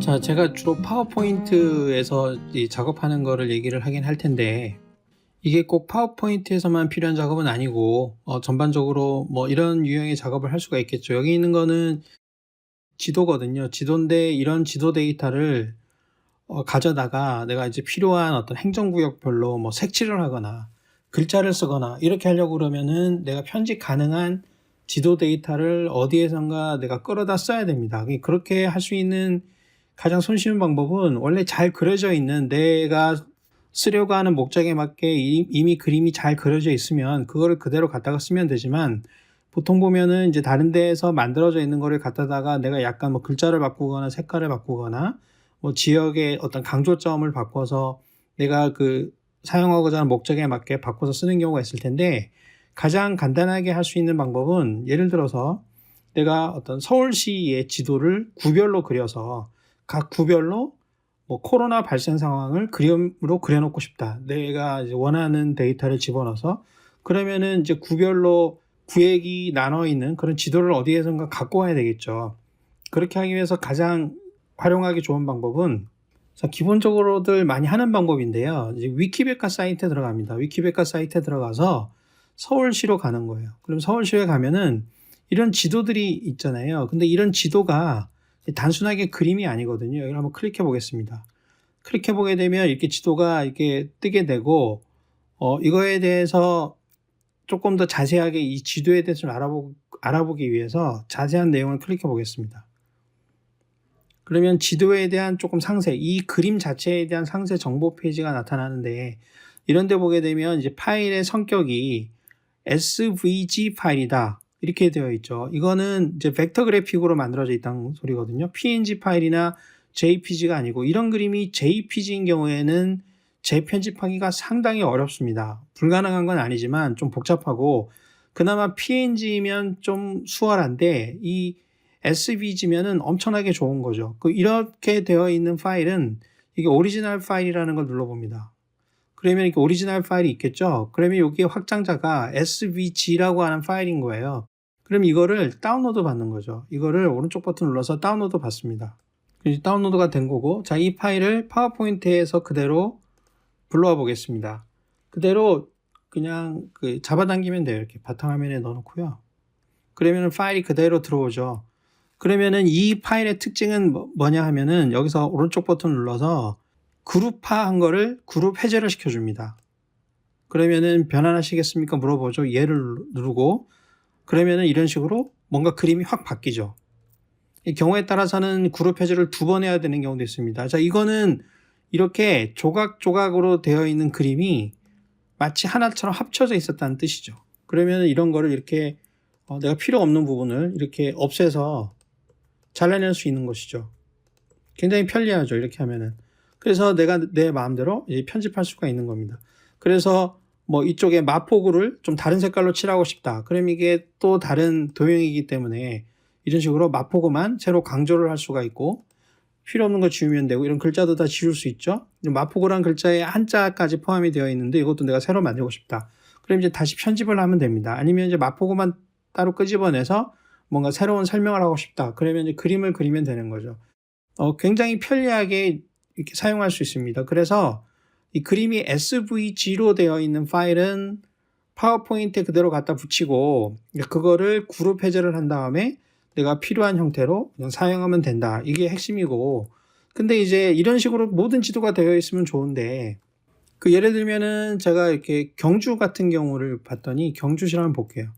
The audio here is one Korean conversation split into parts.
자, 제가 주로 파워포인트에서 이 작업하는 거를 얘기를 하긴 할 텐데, 이게 꼭 파워포인트에서만 필요한 작업은 아니고, 전반적으로 뭐 이런 유형의 작업을 할 수가 있겠죠. 여기 있는 거는 지도거든요. 지도인데 이런 지도 데이터를 가져다가 내가 이제 필요한 어떤 행정구역별로 뭐 색칠을 하거나 글자를 쓰거나 이렇게 하려고 그러면은 내가 편집 가능한 지도 데이터를 어디에선가 내가 끌어다 써야 됩니다. 그렇게 할 수 있는 가장 손쉬운 방법은 원래 잘 그려져 있는 내가 쓰려고 하는 목적에 맞게 이미 그림이 잘 그려져 있으면 그거를 그대로 갖다가 쓰면 되지만, 보통 보면은 이제 다른 데에서 만들어져 있는 거를 갖다다가 내가 약간 뭐 글자를 바꾸거나 색깔을 바꾸거나 뭐 지역의 어떤 강조점을 바꿔서 내가 그 사용하고자 하는 목적에 맞게 바꿔서 쓰는 경우가 있을 텐데, 가장 간단하게 할 수 있는 방법은 예를 들어서 내가 어떤 서울시의 지도를 구별로 그려서 각 구별로 뭐 코로나 발생 상황을 그림으로 그려놓고 싶다. 내가 이제 원하는 데이터를 집어넣어서 그러면은 이제 구별로 구획이 나눠 있는 그런 지도를 어디에선가 갖고 와야 되겠죠. 그렇게 하기 위해서 가장 활용하기 좋은 방법은 기본적으로들 많이 하는 방법인데요. 이제 위키백과 사이트에 들어갑니다. 위키백과 사이트에 들어가서 서울시로 가는 거예요. 그럼 서울시에 가면은 이런 지도들이 있잖아요. 근데 이런 지도가 단순하게 그림이 아니거든요. 여기를 한번 클릭해 보겠습니다. 클릭해 보게 되면 이렇게 지도가 이렇게 뜨게 되고, 이거에 대해서 조금 더 자세하게 이 지도에 대해서 알아보기 위해서 자세한 내용을 클릭해 보겠습니다. 그러면 지도에 대한 조금 상세, 이 그림 자체에 대한 상세 정보 페이지가 나타나는데, 이런 데 보게 되면 이제 파일의 성격이 SVG 파일이다, 이렇게 되어 있죠. 이거는 이제 벡터 그래픽으로 만들어져 있다는 소리거든요. PNG 파일이나 JPG가 아니고, 이런 그림이 JPG인 경우에는 재편집하기가 상당히 어렵습니다. 불가능한 건 아니지만 좀 복잡하고, 그나마 PNG면 좀 수월한데 이 SVG면은 엄청나게 좋은 거죠. 이렇게 되어 있는 파일은 이게 오리지널 파일이라는 걸 눌러봅니다. 그러면 이렇게 오리지널 파일이 있겠죠. 그러면 여기에 확장자가 SVG라고 하는 파일인 거예요. 그럼 이거를 다운로드 받는 거죠. 이거를 오른쪽 버튼 눌러서 다운로드 받습니다. 다운로드가 된 거고, 자, 이 파일을 파워포인트에서 그대로 불러와 보겠습니다. 그대로 그냥 잡아당기면 돼요. 이렇게 바탕화면에 넣어놓고요. 그러면 파일이 그대로 들어오죠. 그러면은 이 파일의 특징은 뭐냐 하면은, 여기서 오른쪽 버튼 눌러서 그룹화한 거를 그룹 해제를 시켜줍니다. 그러면은 변환하시겠습니까? 물어보죠. 얘를 누르고, 그러면은 이런 식으로 뭔가 그림이 확 바뀌죠. 이 경우에 따라서는 그룹 해제를 2번 해야 되는 경우도 있습니다. 자, 이거는 이렇게 조각조각으로 되어 있는 그림이 마치 하나처럼 합쳐져 있었다는 뜻이죠. 그러면 이런 거를 이렇게 내가 필요 없는 부분을 이렇게 없애서 잘라낼 수 있는 것이죠. 굉장히 편리하죠, 이렇게 하면은. 그래서 내가 내 마음대로 이제 편집할 수가 있는 겁니다. 그래서 뭐 이쪽에 마포구를 좀 다른 색깔로 칠하고 싶다. 그럼 이게 또 다른 도형이기 때문에 이런 식으로 마포구만 새로 강조를 할 수가 있고, 필요 없는 거 지우면 되고, 이런 글자도 다 지울 수 있죠. 마포구란 글자에 한자까지 포함이 되어 있는데 이것도 내가 새로 만들고 싶다. 그럼 이제 다시 편집을 하면 됩니다. 아니면 이제 마포구만 따로 끄집어내서 뭔가 새로운 설명을 하고 싶다. 그러면 이제 그림을 그리면 되는 거죠. 굉장히 편리하게 이렇게 사용할 수 있습니다. 그래서 이 그림이 SVG로 되어 있는 파일은 파워포인트에 그대로 갖다 붙이고, 그거를 그룹 해제를 한 다음에 내가 필요한 형태로 그냥 사용하면 된다. 이게 핵심이고, 근데 이제 이런 식으로 모든 지도가 되어 있으면 좋은데, 예를 들면은 제가 이렇게 경주 같은 경우를 봤더니, 경주시를 한번 볼게요.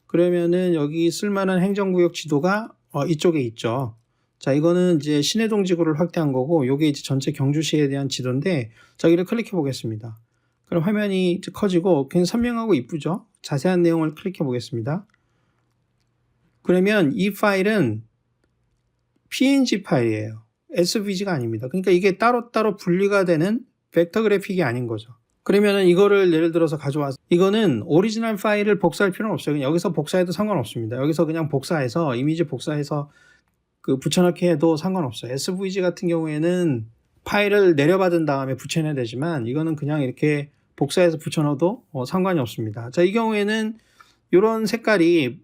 그러면은 여기 쓸만한 행정구역 지도가 이쪽에 있죠. 자, 이거는 이제 신해동 지구를 확대한 거고, 요게 이제 전체 경주시에 대한 지도인데, 자, 여기를 클릭해 보겠습니다. 그럼 화면이 커지고 굉장히 선명하고 이쁘죠? 자세한 내용을 클릭해 보겠습니다. 그러면 이 파일은 PNG 파일이에요. SVG가 아닙니다. 그러니까 이게 따로따로 분리가 되는 벡터 그래픽이 아닌 거죠. 그러면은 이거를 예를 들어서 가져와서, 이거는 오리지널 파일을 복사할 필요는 없어요. 그냥 여기서 복사해도 상관없습니다. 여기서 그냥 복사해서, 이미지 복사해서 붙여넣기 해도 상관없어요. SVG 같은 경우에는 파일을 내려받은 다음에 붙여내야 되지만, 이거는 그냥 이렇게 복사해서 붙여넣어도 상관이 없습니다. 자, 이 경우에는 이런 색깔이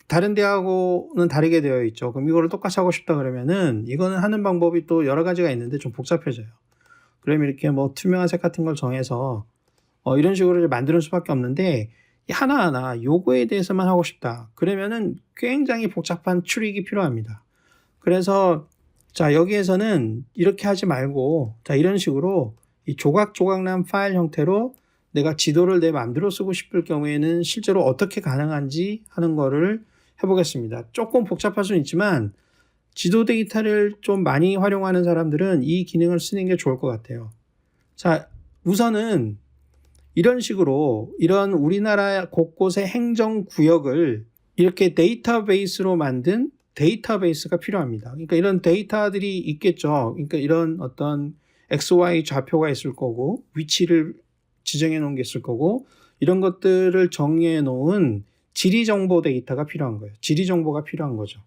다른 데하고는 다르게 되어 있죠. 그럼 이거를 똑같이 하고 싶다 그러면은 이거는 하는 방법이 또 여러 가지가 있는데 좀 복잡해져요. 그러면 이렇게 뭐 투명한 색 같은 걸 정해서 이런 식으로 만드는 수밖에 없는데 하나하나 요거에 대해서만 하고 싶다. 그러면은 굉장히 복잡한 추릭이 필요합니다. 그래서 자, 여기에서는 이렇게 하지 말고 자, 이런 식으로 이 조각조각난 파일 형태로 내가 지도를 내 마음대로 쓰고 싶을 경우에는 실제로 어떻게 가능한지 하는 거를 해보겠습니다. 조금 복잡할 수는 있지만 지도 데이터를 좀 많이 활용하는 사람들은 이 기능을 쓰는 게 좋을 것 같아요. 자, 우선은 이런 식으로 이런 우리나라 곳곳의 행정구역을 이렇게 데이터베이스로 만든 데이터베이스가 필요합니다. 그러니까 이런 데이터들이 있겠죠. 그러니까 이런 어떤 XY 좌표가 있을 거고 위치를 지정해 놓은 게 있을 거고 이런 것들을 정리해 놓은 지리 정보 데이터가 필요한 거예요. 지리 정보가 필요한 거죠.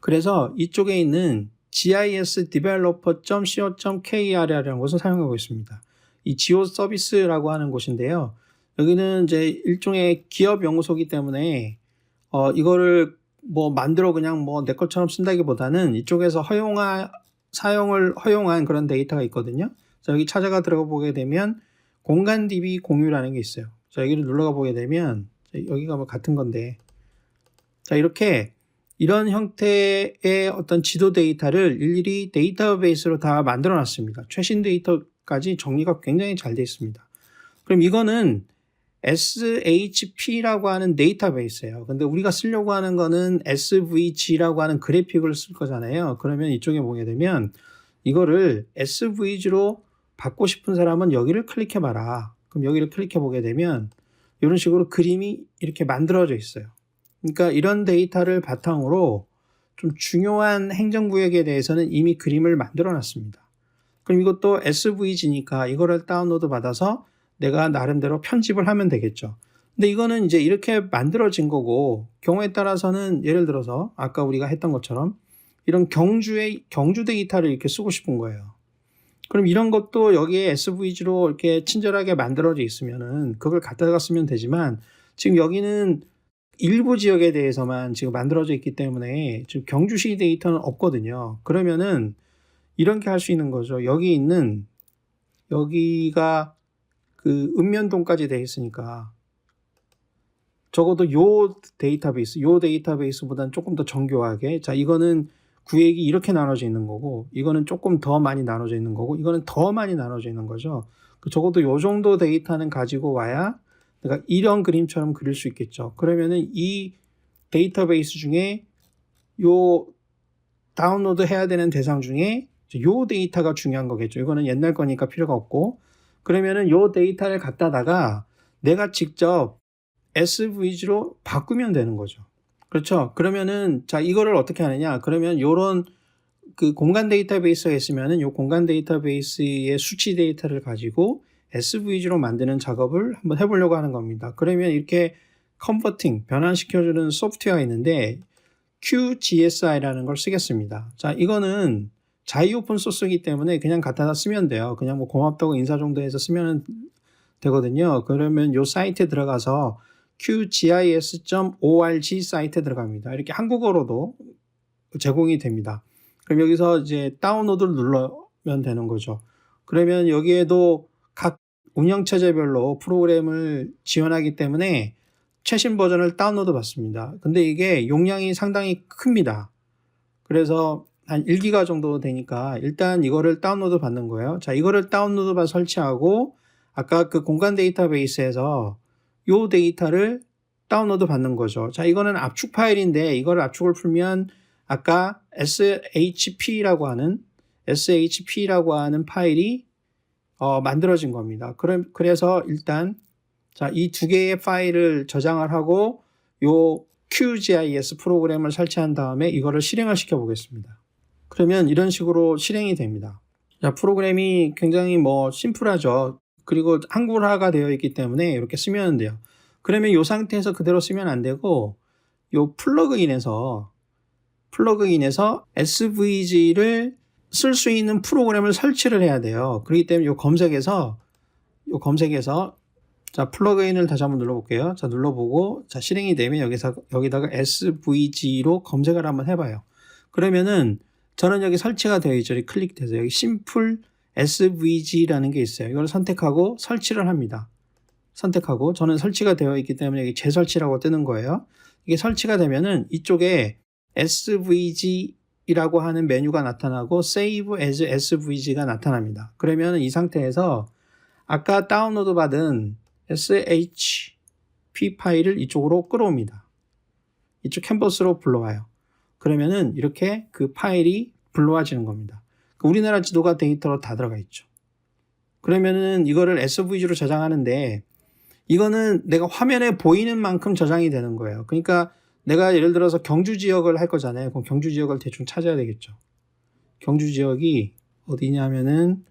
그래서 이쪽에 있는 gisdeveloper.co.kr이라는 것을 사용하고 있습니다. 이 지오 서비스라고 하는 곳인데요. 여기는 이제 일종의 기업 연구소이기 때문에 이거를 뭐 만들어 그냥 뭐 내 것처럼 쓴다기보다는 이쪽에서 사용을 허용한 그런 데이터가 있거든요. 자, 여기 찾아가 들어가 보게 되면 공간 DB 공유라는 게 있어요. 자, 여기를 눌러가 보게 되면 여기가 뭐 같은 건데 자, 이렇게 이런 형태의 어떤 지도 데이터를 일일이 데이터베이스로 다 만들어 놨습니다. 최신 데이터까지 정리가 굉장히 잘 되어 있습니다. 그럼 이거는 SHP라고 하는 데이터베이스예요. 근데 우리가 쓰려고 하는 거는 SVG라고 하는 그래픽을 쓸 거잖아요. 그러면 이쪽에 보게 되면 이거를 SVG로 받고 싶은 사람은 여기를 클릭해 봐라. 그럼 여기를 클릭해 보게 되면 이런 식으로 그림이 이렇게 만들어져 있어요. 그러니까 이런 데이터를 바탕으로 좀 중요한 행정구역에 대해서는 이미 그림을 만들어 놨습니다. 그럼 이것도 SVG니까 이거를 다운로드 받아서 내가 나름대로 편집을 하면 되겠죠. 근데 이거는 이제 이렇게 만들어진 거고 경우에 따라서는 예를 들어서 아까 우리가 했던 것처럼 이런 경주 데이터를 이렇게 쓰고 싶은 거예요. 그럼 이런 것도 여기에 SVG로 이렇게 친절하게 만들어져 있으면은 그걸 갖다가 쓰면 되지만 지금 여기는 일부 지역에 대해서만 지금 만들어져 있기 때문에 지금 경주시 데이터는 없거든요. 그러면은 이렇게 할 수 있는 거죠. 여기가 그 읍면동까지 되어 있으니까 적어도 요 데이터베이스보다는 조금 더 정교하게 자, 이거는 구획이 이렇게 나눠져 있는 거고 이거는 조금 더 많이 나눠져 있는 거고 이거는 더 많이 나눠져 있는 거죠. 적어도 요 정도 데이터는 가지고 와야 내가 이런 그림처럼 그릴 수 있겠죠. 그러면은 이 데이터베이스 중에 요 다운로드 해야 되는 대상 중에 요 데이터가 중요한 거겠죠. 이거는 옛날 거니까 필요가 없고 그러면은 요 데이터를 갖다다가 내가 직접 SVG로 바꾸면 되는 거죠. 그렇죠. 그러면은 자, 이거를 어떻게 하느냐? 그러면 요런 그 공간 데이터베이스가 있으면은 요 공간 데이터베이스의 수치 데이터를 가지고 SVG로 만드는 작업을 한번 해보려고 하는 겁니다. 그러면 이렇게 컨버팅, 변환시켜주는 소프트웨어가 있는데 QGSI라는 걸 쓰겠습니다. 자, 이거는 자유 오픈 소스이기 때문에 그냥 갖다다 쓰면 돼요. 그냥 뭐 고맙다고 인사 정도 해서 쓰면 되거든요. 그러면 요 사이트에 들어가서 qgis.org 사이트에 들어갑니다. 이렇게 한국어로도 제공이 됩니다. 그럼 여기서 이제 다운로드를 누르면 되는 거죠. 그러면 여기에도 각 운영체제별로 프로그램을 지원하기 때문에 최신 버전을 다운로드 받습니다. 근데 이게 용량이 상당히 큽니다. 그래서 한 1기가 정도 되니까 일단 이거를 다운로드 받는 거예요. 자, 이거를 다운로드 받아 설치하고 아까 그 공간 데이터베이스에서 요 데이터를 다운로드 받는 거죠. 자, 이거는 압축 파일인데 이걸 압축을 풀면 아까 SHP라고 하는 파일이 만들어진 겁니다. 그래서 일단 자, 이 두 개의 파일을 저장을 하고 요 QGIS 프로그램을 설치한 다음에 이거를 실행을 시켜 보겠습니다. 그러면 이런 식으로 실행이 됩니다. 자, 프로그램이 굉장히 뭐 심플하죠. 그리고 한글화가 되어 있기 때문에 이렇게 쓰면 돼요. 그러면 이 상태에서 그대로 쓰면 안 되고 요 플러그인에서 SVG를 쓸 수 있는 프로그램을 설치를 해야 돼요. 그렇기 때문에 요 검색에서 자, 플러그인을 다시 한번 눌러볼게요. 자, 눌러보고, 자, 실행이 되면 여기다가 SVG로 검색을 한번 해봐요. 그러면은 저는 여기 설치가 되어 있죠. 여기 클릭돼서 여기 심플 SVG라는 게 있어요. 이걸 선택하고 설치를 합니다. 선택하고 저는 설치가 되어 있기 때문에 여기 재설치라고 뜨는 거예요. 이게 설치가 되면은 이쪽에 SVG라고 하는 메뉴가 나타나고 Save as SVG가 나타납니다. 그러면 이 상태에서 아까 다운로드 받은 SHP 파일을 이쪽으로 끌어옵니다. 이쪽 캔버스로 불러와요. 그러면은 이렇게 그 파일이 불러와지는 겁니다. 우리나라 지도가 데이터로 다 들어가 있죠. 그러면은 이거를 SVG로 저장하는데 이거는 내가 화면에 보이는 만큼 저장이 되는 거예요. 그러니까 내가 예를 들어서 경주 지역을 할 거잖아요. 그럼 경주 지역을 대충 찾아야 되겠죠. 경주 지역이 어디냐면은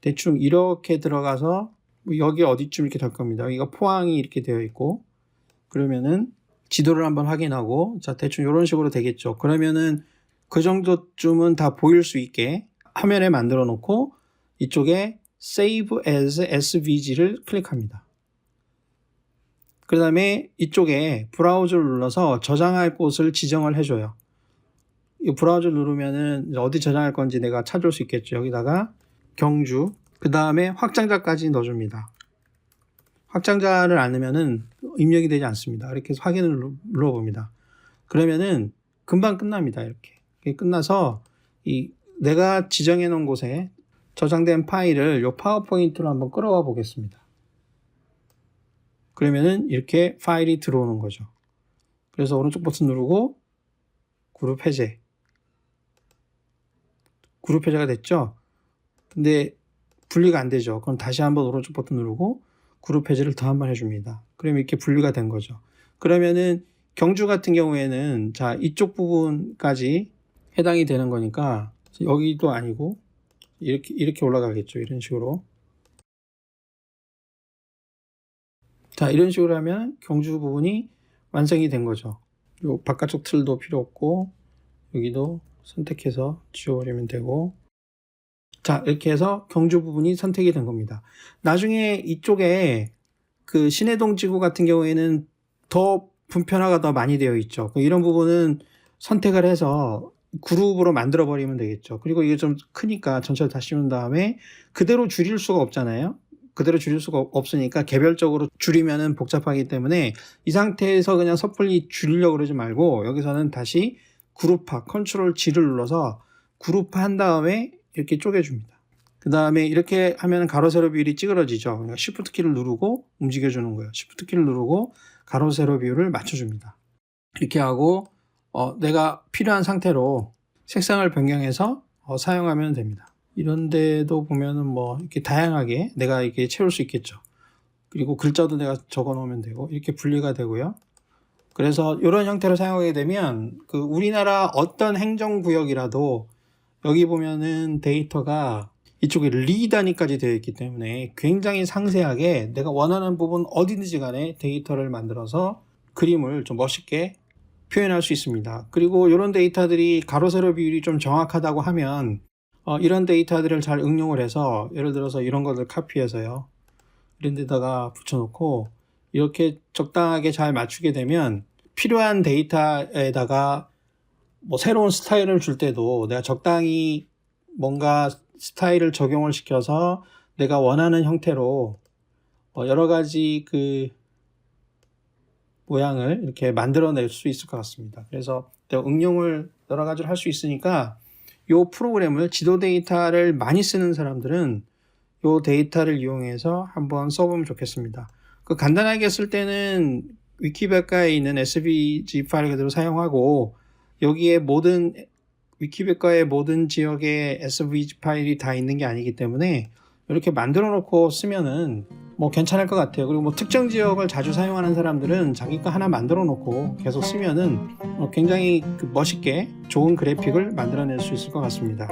대충 이렇게 들어가서 여기 어디쯤 이렇게 될 겁니다. 여기가 포항이 이렇게 되어 있고 그러면은 지도를 한번 확인하고 자 대충 이런 식으로 되겠죠. 그러면은 그 정도쯤은 다 보일 수 있게 화면에 만들어 놓고 이쪽에 Save as SVG를 클릭합니다. 그 다음에 이쪽에 브라우저를 눌러서 저장할 곳을 지정을 해줘요. 이 브라우저를 누르면은 어디 저장할 건지 내가 찾을 수 있겠죠. 여기다가 경주, 그 다음에 확장자까지 넣어줍니다. 확장자를 안 넣으면은 입력이 되지 않습니다. 이렇게 해서 확인을 눌러봅니다. 그러면은 금방 끝납니다. 이렇게 끝나서 내가 지정해 놓은 곳에 저장된 파일을 이 파워포인트로 한번 끌어와 보겠습니다. 그러면은 이렇게 파일이 들어오는 거죠. 그래서 오른쪽 버튼 누르고 그룹 해제. 그룹 해제가 됐죠? 근데 분리가 안 되죠. 그럼 다시 한번 오른쪽 버튼 누르고 그룹 해제를 더 한번 해줍니다. 그러면 이렇게 분리가 된 거죠. 그러면은 경주 같은 경우에는 자 이쪽 부분까지 해당이 되는 거니까 여기도 아니고 이렇게 올라가겠죠. 이런 식으로. 자, 이런 식으로 하면 경주 부분이 완성이 된 거죠. 요 바깥쪽 틀도 필요 없고 여기도 선택해서 지워버리면 되고 자, 이렇게 해서 경주 부분이 선택이 된 겁니다. 나중에 이쪽에 그 신해동 지구 같은 경우에는 더 분편화가 더 많이 되어 있죠. 이런 부분은 선택을 해서 그룹으로 만들어 버리면 되겠죠. 그리고 이게 좀 크니까 전체를 다 씌운 다음에 그대로 줄일 수가 없잖아요. 그대로 줄일 수가 없으니까 개별적으로 줄이면은 복잡하기 때문에 이 상태에서 그냥 섣불리 줄이려고 그러지 말고 여기서는 다시 그룹화, 컨트롤 G를 눌러서 그룹화 한 다음에 이렇게 쪼개줍니다. 그 다음에 이렇게 하면 가로 세로 비율이 찌그러지죠. 그러니까 Shift 키를 누르고 움직여주는 거예요. Shift 키를 누르고 가로 세로 비율을 맞춰줍니다. 이렇게 하고 내가 필요한 상태로 색상을 변경해서 사용하면 됩니다. 이런 데도 보면은 뭐 이렇게 다양하게 내가 이렇게 채울 수 있겠죠. 그리고 글자도 내가 적어 놓으면 되고 이렇게 분리가 되고요. 그래서 이런 형태로 사용하게 되면 그 우리나라 어떤 행정구역이라도 여기 보면은 데이터가 이쪽에 리 단위까지 되어 있기 때문에 굉장히 상세하게 내가 원하는 부분 어디든지 간에 데이터를 만들어서 그림을 좀 멋있게 표현할 수 있습니다. 그리고 이런 데이터들이 가로 세로 비율이 좀 정확하다고 하면 이런 데이터들을 잘 응용을 해서 예를 들어서 이런 것을 카피해서요. 이런 데다가 붙여놓고 이렇게 적당하게 잘 맞추게 되면 필요한 데이터에다가 뭐 새로운 스타일을 줄 때도 내가 적당히 뭔가 스타일을 적용을 시켜서 내가 원하는 형태로 여러 가지 그 모양을 이렇게 만들어낼 수 있을 것 같습니다. 그래서 응용을 여러 가지로 할 수 있으니까 이 프로그램을 지도 데이터를 많이 쓰는 사람들은 이 데이터를 이용해서 한번 써보면 좋겠습니다. 그 간단하게 쓸 때는 위키백과에 있는 SVG 파일 그대로 사용하고 여기에 모든 위키백과의 모든 지역에 SVG 파일이 다 있는 게 아니기 때문에 이렇게 만들어 놓고 쓰면은 뭐 괜찮을 것 같아요. 그리고 뭐 특정 지역을 자주 사용하는 사람들은 자기 거 하나 만들어 놓고 계속 쓰면은 굉장히 멋있게 좋은 그래픽을 만들어낼 수 있을 것 같습니다.